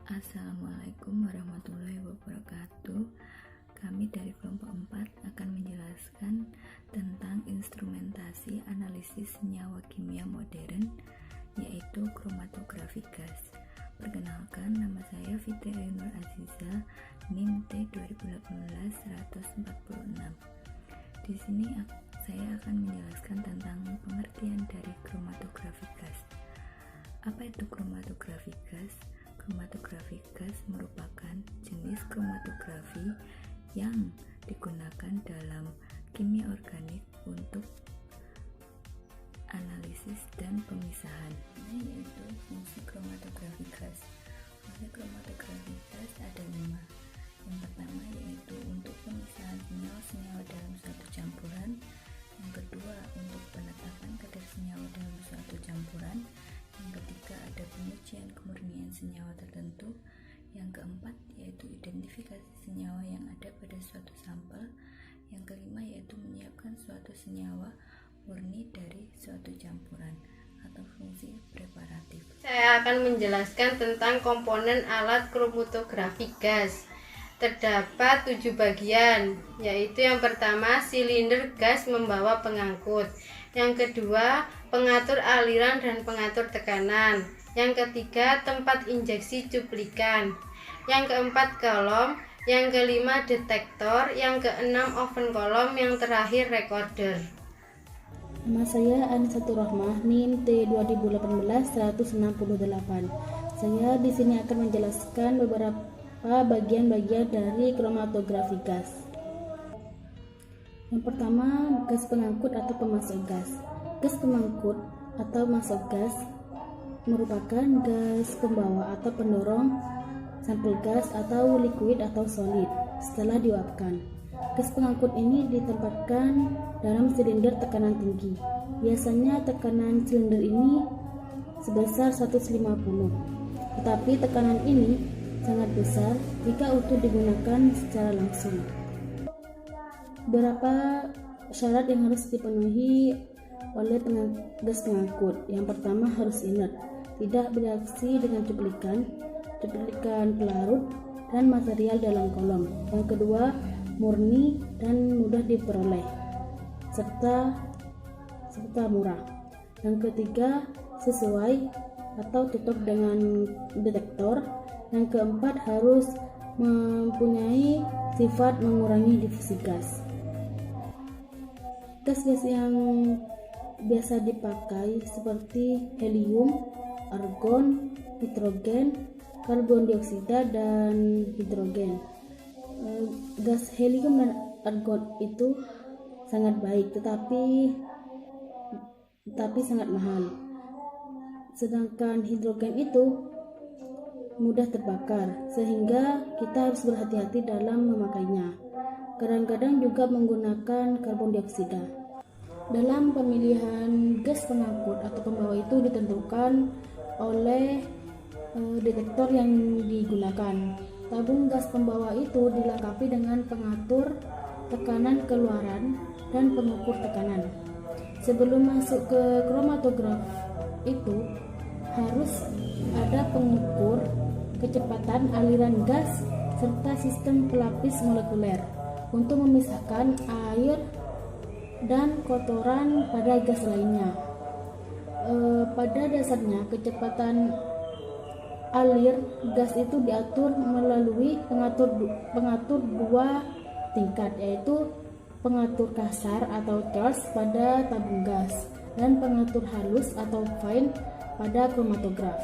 Assalamualaikum warahmatullahi wabarakatuh. Kami dari kelompok 4 akan menjelaskan tentang instrumentasi analisis senyawa kimia modern, yaitu kromatografi gas. Perkenalkan, nama saya Fitri Ainur Aziza, NIM T 2018-146. Di sini saya akan menjelaskan tentang pengertian dari kromatografi gas. Apa itu kromatografi gas? Kromatografi gas merupakan jenis kromatografi yang digunakan dalam kimia organik untuk analisis dan pemisahan, yaitu fungsi kromatografi gas. Fungsi kromatografi gas ada 5. Yang pertama yaitu untuk pemisahan senyawa-senyawa dalam suatu campuran. Yang kedua, untuk penetapan kadar senyawa dalam suatu campuran. Yang ketiga, ada pengujian kemurnian senyawa tertentu. Yang keempat, yaitu identifikasi senyawa yang ada pada suatu sampel. Yang kelima, yaitu menyiapkan suatu senyawa murni dari suatu campuran atau fungsi preparatif. Saya akan menjelaskan tentang komponen alat kromatografi gas. Terdapat 7 bagian, yaitu yang pertama silinder gas membawa pengangkut, yang kedua pengatur aliran dan pengatur tekanan, yang ketiga tempat injeksi cuplikan, yang keempat kolom, yang kelima detektor, yang keenam oven kolom, yang terakhir recorder. Nama saya Anisatur Rahmah, NIM T 2018-168. Saya di sini akan menjelaskan beberapa bagian-bagian dari kromatografi gas. Yang pertama, gas pengangkut atau pemasok gas. Gas pengangkut atau masuk gas merupakan gas pembawa atau pendorong sampel gas atau liquid atau solid setelah diuapkan. Gas pengangkut ini ditempatkan dalam silinder tekanan tinggi. Biasanya tekanan silinder ini sebesar 150, tetapi tekanan ini sangat besar jika untuk digunakan secara langsung. Beberapa syarat yang harus dipenuhi oleh gas pengangkut. Yang pertama, harus inert, tidak bereaksi dengan cuplikan pelarut dan material dalam kolom. Yang kedua, murni dan mudah diperoleh serta murah. Yang ketiga, sesuai atau tutup dengan detektor. Yang keempat, harus mempunyai sifat mengurangi difusi gas. Gas-gas yang biasa dipakai seperti helium, argon, nitrogen, karbon dioksida, dan hidrogen. Gas helium dan argon itu sangat baik, tetapi sangat mahal. Sedangkan hidrogen itu mudah terbakar, sehingga kita harus berhati-hati dalam memakainya. Kadang-kadang juga menggunakan karbon dioksida. Dalam pemilihan gas pengangkut atau pembawa itu ditentukan oleh detektor yang digunakan. Tabung gas pembawa itu dilengkapi dengan pengatur tekanan keluaran dan pengukur tekanan. Sebelum masuk ke kromatograf itu harus ada pengukur kecepatan aliran gas serta sistem pelapis molekuler untuk memisahkan air dan kotoran pada gas lainnya. Pada dasarnya, kecepatan alir gas itu diatur melalui pengatur 2 tingkat, yaitu pengatur kasar atau charge pada tabung gas dan pengatur halus atau fine pada kromatograf.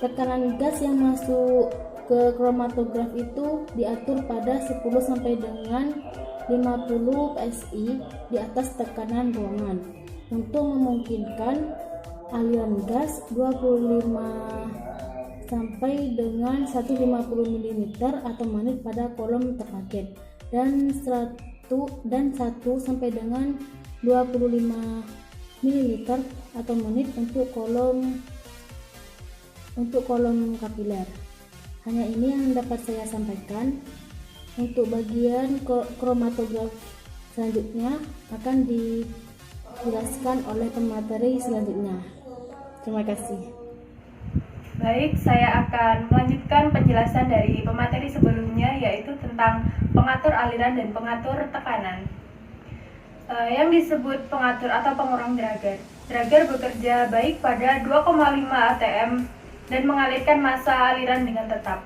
Tekanan gas yang masuk ke kromatograf itu diatur pada 10 sampai dengan 50 psi di atas tekanan ruangan untuk memungkinkan aliran gas 25 sampai dengan 150 mm atau menit pada kolom terpaket dan 1 sampai dengan 25 ml atau menit untuk kolom kapiler. Hanya ini yang dapat saya sampaikan. Untuk bagian kromatograf selanjutnya akan dijelaskan oleh pemateri selanjutnya. Terima kasih. Baik, saya akan melanjutkan penjelasan dari pemateri sebelumnya, yaitu tentang pengatur aliran dan pengatur tekanan. Yang disebut pengatur atau pengurang dragar. Dragar bekerja baik pada 2,5 atm dan mengalirkan massa aliran dengan tetap.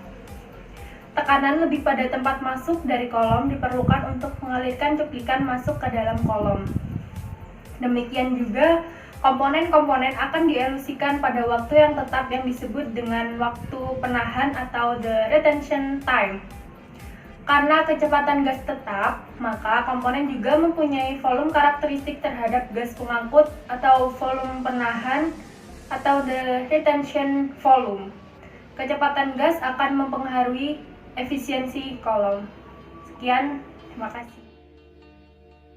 Tekanan lebih pada tempat masuk dari kolom diperlukan untuk mengalirkan cuplikan masuk ke dalam kolom. Demikian juga komponen-komponen akan dielusikan pada waktu yang tetap yang disebut dengan waktu penahan atau the retention time. Karena kecepatan gas tetap, maka komponen juga mempunyai volume karakteristik terhadap gas pengangkut atau volume penahan atau the retention volume. Kecepatan gas akan mempengaruhi efisiensi kolom. Sekian, terima kasih.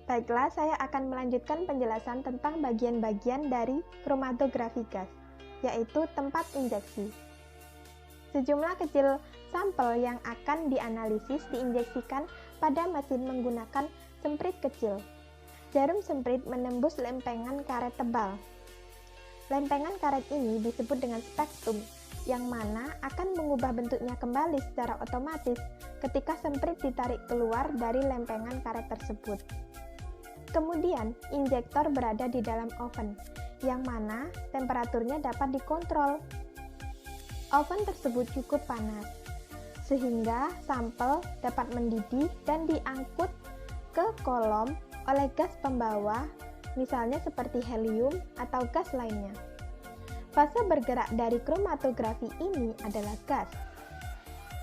Baiklah, saya akan melanjutkan penjelasan tentang bagian-bagian dari kromatografi gas, yaitu tempat injeksi. Sejumlah kecil sampel yang akan dianalisis diinjeksikan pada mesin menggunakan semprit kecil. Jarum semprit menembus lempengan karet tebal. Lempengan karet ini disebut dengan spektrum, yang mana akan mengubah bentuknya kembali secara otomatis ketika semprit ditarik keluar dari lempengan karet tersebut. Kemudian, injektor berada di dalam oven, yang mana temperaturnya dapat dikontrol. Oven tersebut cukup panas, sehingga sampel dapat mendidih dan diangkut ke kolom oleh gas pembawa, misalnya seperti helium atau gas lainnya. Fase bergerak dari kromatografi ini adalah gas.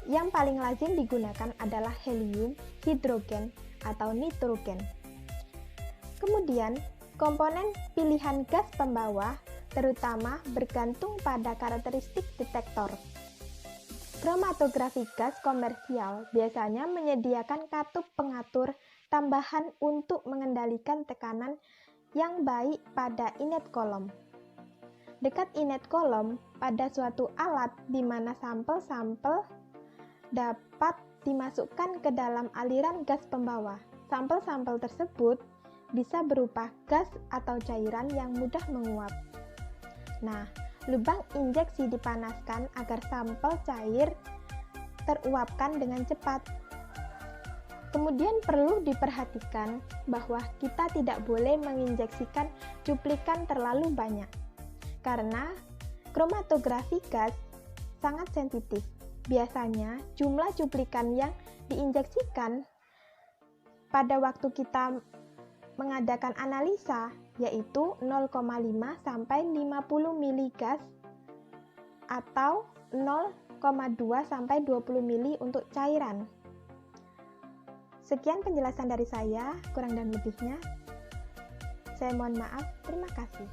Yang paling lazim digunakan adalah helium, hidrogen, atau nitrogen. Kemudian, komponen pilihan gas pembawa terutama bergantung pada karakteristik detektor. Kromatografi gas komersial biasanya menyediakan katup pengatur tambahan untuk mengendalikan tekanan yang baik pada inet kolom. Dekat inet kolom pada suatu alat di mana sampel-sampel dapat dimasukkan ke dalam aliran gas pembawa. Sampel-sampel tersebut bisa berupa gas atau cairan yang mudah menguap. Nah, lubang injeksi dipanaskan agar sampel cair teruapkan dengan cepat. Kemudian perlu diperhatikan bahwa kita tidak boleh menginjeksikan cuplikan terlalu banyak, karena kromatografi gas sangat sensitif. Biasanya jumlah cuplikan yang diinjeksikan pada waktu kita mengadakan analisa yaitu 0,5 sampai 50 mili gas atau 0,2 sampai 20 mili untuk cairan. Sekian penjelasan dari saya, kurang dan lebihnya saya mohon maaf. Terima kasih.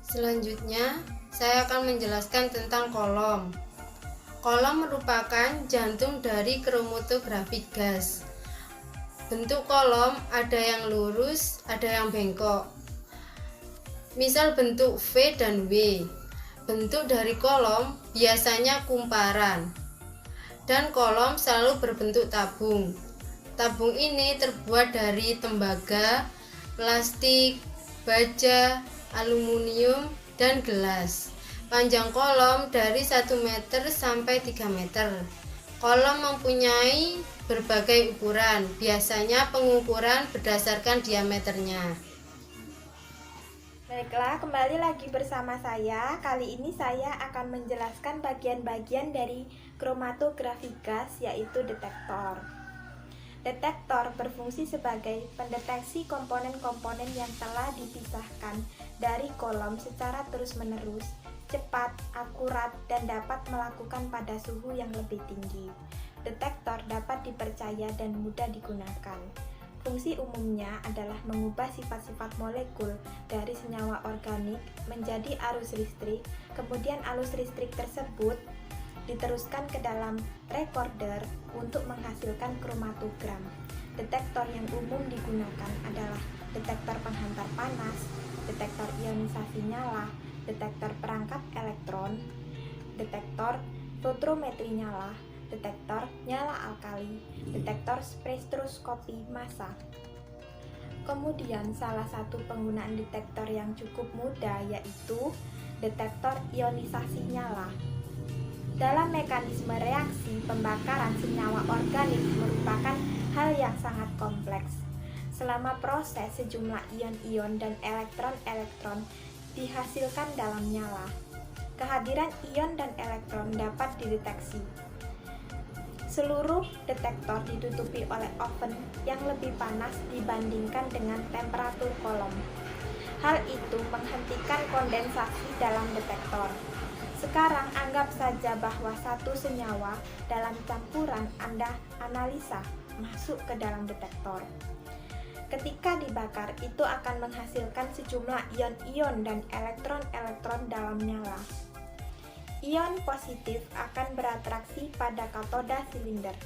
Selanjutnya, saya akan menjelaskan tentang kolom. Kolom merupakan jantung dari kromatografi gas. Bentuk kolom ada yang lurus, ada yang bengkok. Misal bentuk V dan W. Bentuk dari kolom biasanya kumparan. Dan kolom selalu berbentuk tabung. Tabung ini terbuat dari tembaga, plastik, baja, aluminium, dan gelas. Panjang kolom dari 1 meter sampai 3 meter. Kolom mempunyai berbagai ukuran, biasanya pengukuran berdasarkan diameternya. Baiklah, kembali lagi bersama saya. Kali ini saya akan menjelaskan bagian-bagian dari kromatografi gas, yaitu detektor. Detektor berfungsi sebagai pendeteksi komponen-komponen yang telah dipisahkan dari kolom secara terus-menerus, cepat, akurat, dan dapat melakukan pada suhu yang lebih tinggi. Detektor dapat dipercaya dan mudah digunakan. Fungsi umumnya adalah mengubah sifat-sifat molekul dari senyawa organik menjadi arus listrik, kemudian arus listrik tersebut diteruskan ke dalam recorder untuk menghasilkan kromatogram. Detektor yang umum digunakan adalah detektor penghantar panas, detektor ionisasi nyala, detektor perangkap elektron, detektor fotometri nyala, detektor nyala alkali, detektor spektroskopi massa. Kemudian salah satu penggunaan detektor yang cukup mudah yaitu detektor ionisasi nyala. Dalam mekanisme reaksi pembakaran senyawa organik merupakan hal yang sangat kompleks. Selama proses, sejumlah ion-ion dan elektron-elektron dihasilkan dalam nyala. Kehadiran ion dan elektron dapat dideteksi. Seluruh detektor ditutupi oleh oven yang lebih panas dibandingkan dengan temperatur kolom. Hal itu menghentikan kondensasi dalam detektor. Sekarang anggap saja bahwa satu senyawa dalam campuran Anda analisa masuk ke dalam detektor. Ketika dibakar, itu akan menghasilkan sejumlah ion-ion dan elektron-elektron dalam nyala. Ion positif akan beratraksi pada katoda silinder.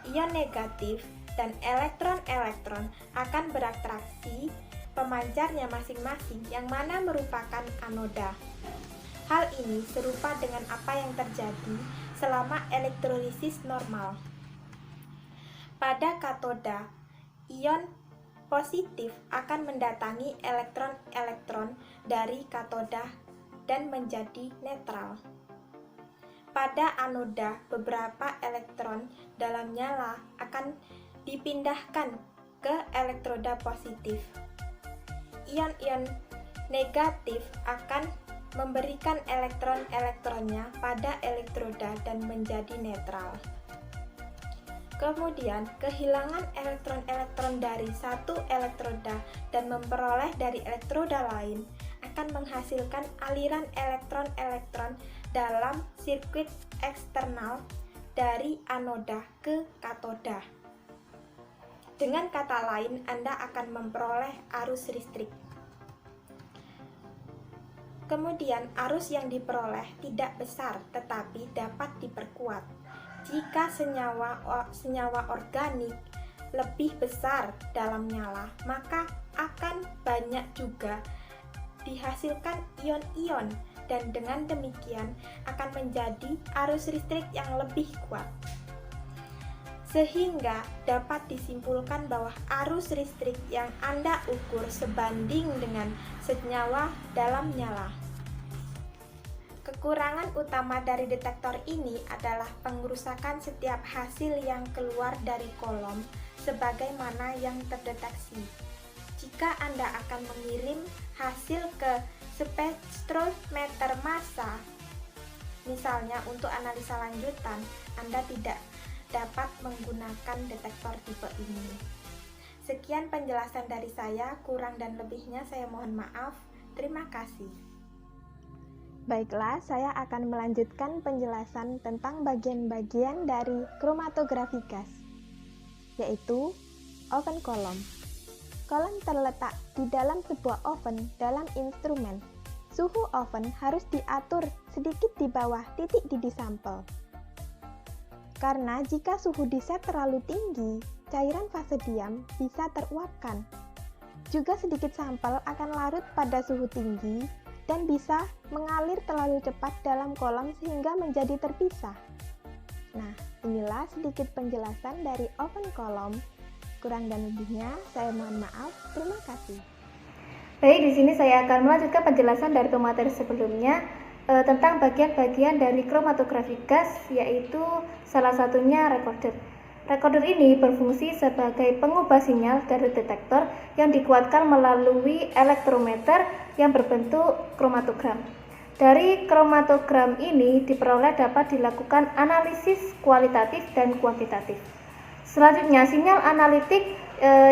Ion negatif dan elektron-elektron akan beratraksi pemancarnya masing-masing yang mana merupakan anoda. Hal ini serupa dengan apa yang terjadi selama elektrolisis normal. Pada katoda, ion positif akan mendatangi elektron-elektron dari katoda dan menjadi netral. Pada anoda, beberapa elektron dalam nyala akan dipindahkan ke elektroda positif. Ion-ion negatif akan memberikan elektron-elektronnya pada elektroda dan menjadi netral. Kemudian, kehilangan elektron-elektron dari satu elektroda dan memperoleh dari elektroda lain akan menghasilkan aliran elektron-elektron dalam sirkuit eksternal dari anoda ke katoda. Dengan kata lain, Anda akan memperoleh arus listrik. Kemudian, arus yang diperoleh tidak besar tetapi dapat diperkuat. Jika senyawa organik lebih besar dalam nyala, maka akan banyak juga dihasilkan ion-ion dan dengan demikian akan menjadi arus listrik yang lebih kuat. Sehingga dapat disimpulkan bahwa arus listrik yang Anda ukur sebanding dengan senyawa dalam nyala. Kekurangan utama dari detektor ini adalah pengerusakan setiap hasil yang keluar dari kolom sebagaimana yang terdeteksi. Jika Anda akan mengirim hasil ke spektrometer massa, misalnya untuk analisa lanjutan, Anda tidak dapat menggunakan detektor tipe ini. Sekian penjelasan dari saya, kurang dan lebihnya saya mohon maaf. Terima kasih. Baiklah, saya akan melanjutkan penjelasan tentang bagian-bagian dari kromatografi gas, yaitu oven kolom. Kolom terletak di dalam sebuah oven dalam instrumen. Suhu oven harus diatur sedikit di bawah titik didih sampel. Karena jika suhu diset terlalu tinggi, cairan fase diam bisa teruapkan. Juga sedikit sampel akan larut pada suhu tinggi dan bisa mengalir terlalu cepat dalam kolom sehingga menjadi terpisah. Nah, inilah sedikit penjelasan dari oven kolom. Kurang dan lebihnya saya mohon maaf. Terima kasih. Baik, di sini saya akan melanjutkan penjelasan dari pemateri sebelumnya tentang bagian-bagian dari kromatografi gas, yaitu salah satunya recorder. Recorder ini berfungsi sebagai pengubah sinyal dari detektor yang dikuatkan melalui elektrometer yang berbentuk kromatogram. Dari kromatogram ini diperoleh dapat dilakukan analisis kualitatif dan kuantitatif. Selanjutnya, sinyal analitik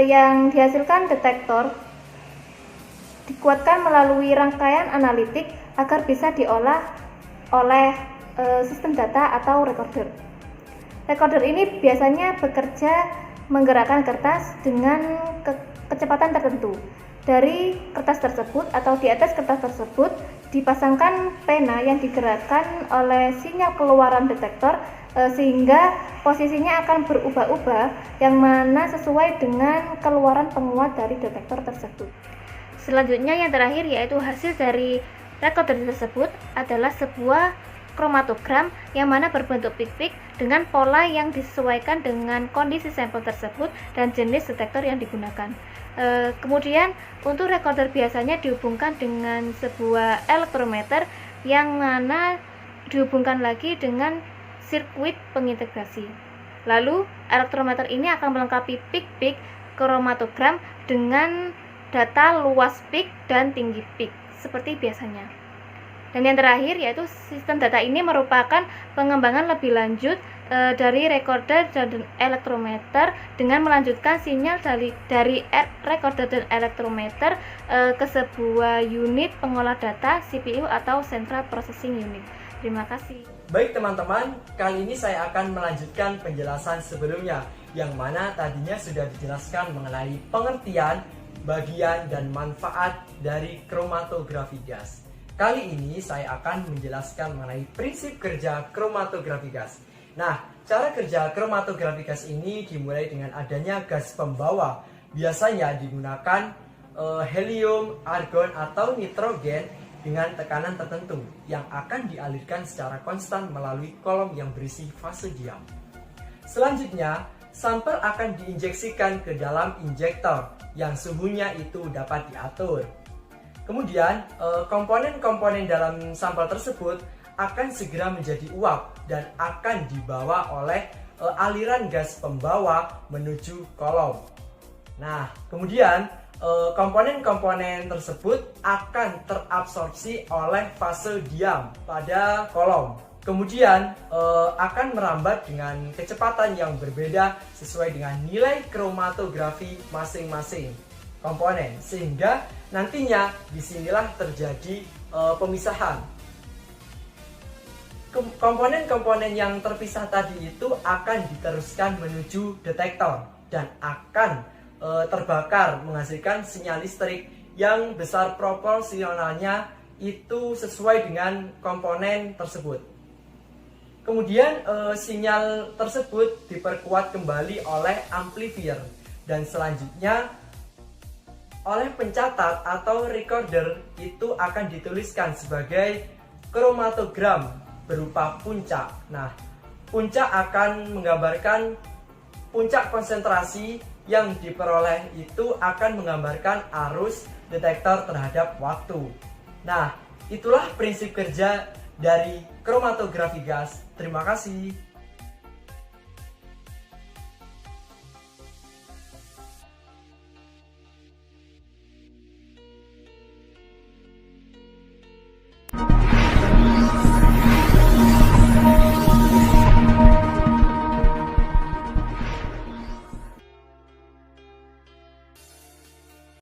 yang dihasilkan detektor dikuatkan melalui rangkaian analitik agar bisa diolah oleh sistem data atau recorder. Recorder ini biasanya bekerja menggerakkan kertas dengan kecepatan tertentu. Dari kertas tersebut atau di atas kertas tersebut dipasangkan pena yang digerakkan oleh sinyal keluaran detektor sehingga posisinya akan berubah-ubah yang mana sesuai dengan keluaran penguat dari detektor tersebut. Selanjutnya yang terakhir yaitu hasil dari recorder tersebut adalah sebuah kromatogram yang mana berbentuk pik-pik dengan pola yang disesuaikan dengan kondisi sampel tersebut dan jenis detektor yang digunakan. Kemudian untuk recorder biasanya dihubungkan dengan sebuah elektrometer yang mana dihubungkan lagi dengan sirkuit pengintegrasi. Lalu elektrometer ini akan melengkapi pik-pik kromatogram dengan data luas pik dan tinggi pik seperti biasanya. Dan yang terakhir yaitu sistem data ini merupakan pengembangan lebih lanjut dari recorder dan elektrometer dengan melanjutkan sinyal dari recorder dan elektrometer ke sebuah unit pengolah data CPU atau Central Processing Unit. Terima kasih. Baik teman-teman, kali ini saya akan melanjutkan penjelasan sebelumnya yang mana tadinya sudah dijelaskan mengenai pengertian, bagian, dan manfaat dari kromatografi gas. Kali ini saya akan menjelaskan mengenai prinsip kerja kromatografi gas. Nah, cara kerja kromatografi gas ini dimulai dengan adanya gas pembawa. Biasanya digunakan helium, argon, atau nitrogen dengan tekanan tertentu yang akan dialirkan secara konstan melalui kolom yang berisi fase diam. Selanjutnya, sampel akan diinjeksikan ke dalam injektor yang suhunya itu dapat diatur. Kemudian, komponen-komponen dalam sampel tersebut akan segera menjadi uap dan akan dibawa oleh aliran gas pembawa menuju kolom. Nah, kemudian komponen-komponen tersebut akan terabsorpsi oleh fase diam pada kolom. Kemudian akan merambat dengan kecepatan yang berbeda sesuai dengan nilai kromatografi masing-masing komponen, sehingga nantinya disinilah terjadi pemisahan. Komponen-komponen yang terpisah tadi itu akan diteruskan menuju detektor dan akan terbakar menghasilkan sinyal listrik yang besar proporsionalnya itu sesuai dengan komponen tersebut. Kemudian sinyal tersebut diperkuat kembali oleh amplifier dan selanjutnya oleh pencatat atau recorder itu akan dituliskan sebagai kromatogram berupa puncak. Nah, puncak akan menggambarkan puncak konsentrasi yang diperoleh itu akan menggambarkan arus detektor terhadap waktu. Nah, itulah prinsip kerja dari kromatografi gas. Terima kasih.